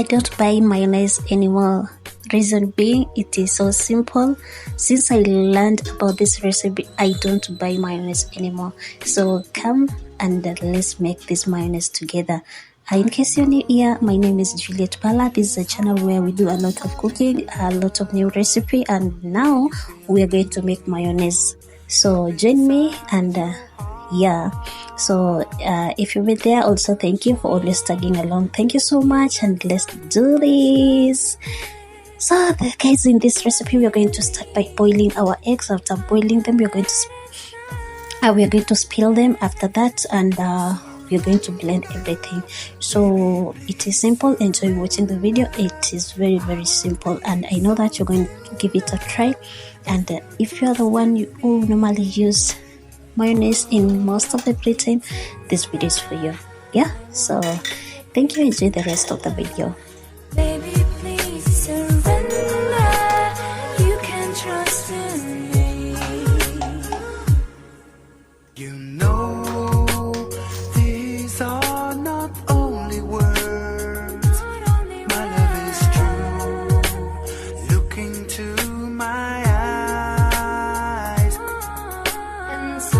don't buy mayonnaise anymore. Reason being, it is so simple. Since I learned about this recipe, I don't buy mayonnaise anymore. So come and let's make this mayonnaise together. In case you're new here, my name is Juliet Bala. This is a channel where we do a lot of cooking, a lot of new recipe, and now we are going to make mayonnaise. So join me and so if you've been there, also thank you for always tagging along. Thank you so much, and let's do this. So guys, in this recipe we are going to start by boiling our eggs. After boiling them, we are going to spill them after that, and we are going to blend everything. So it is simple. Enjoy watching the video. It is very, very simple, and I know that you're going to give it a try. And if you're the one who normally use mayonnaise in most of the time, this video is for you. Yeah, so thank you. Enjoy the rest of the video. Baby, please surrender. You can trust in me. You know these are not only words. My love is true. Look into my eyes. And so,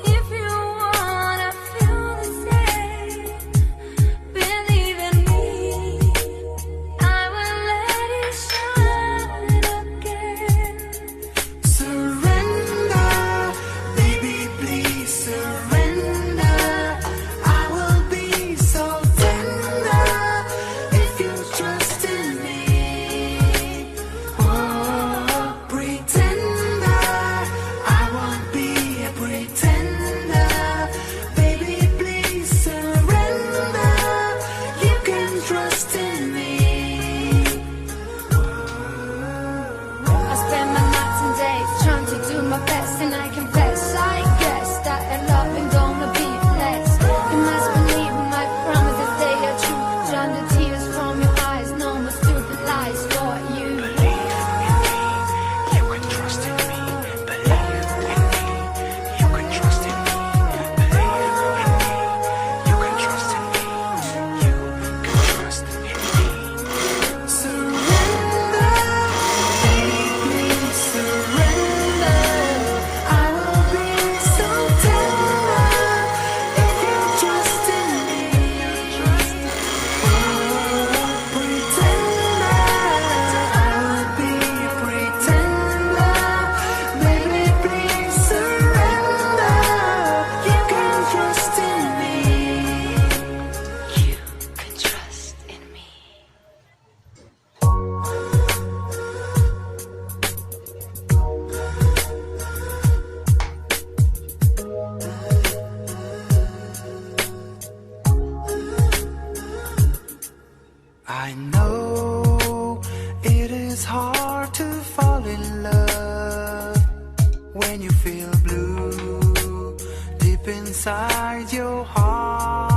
if you wanna feel the same, believe in me, I will let it shine again. Surrender, baby, please surrender. I will be so tender if you trust in me. Oh, pretender, I won't be a pretender. Baby, please surrender. You can trust in me. I spend my nights and days trying to do my best, and I confess, I guess that a love ain't gonna be blessed. You must believe my promises, they are true. Drown the tears from your eyes, no more stupid lies for you. You can trust in me. Believe in me. You can trust in me. Believe in me. You can trust in me. You can trust in me. Surrender, baby, please surrender. I will be so tender if you trust in me. Oh, pretender, I will be a pretender. Baby, please surrender. You can trust in me. You can trust in me. I know it is hard to fall in love when you feel blue deep inside your heart.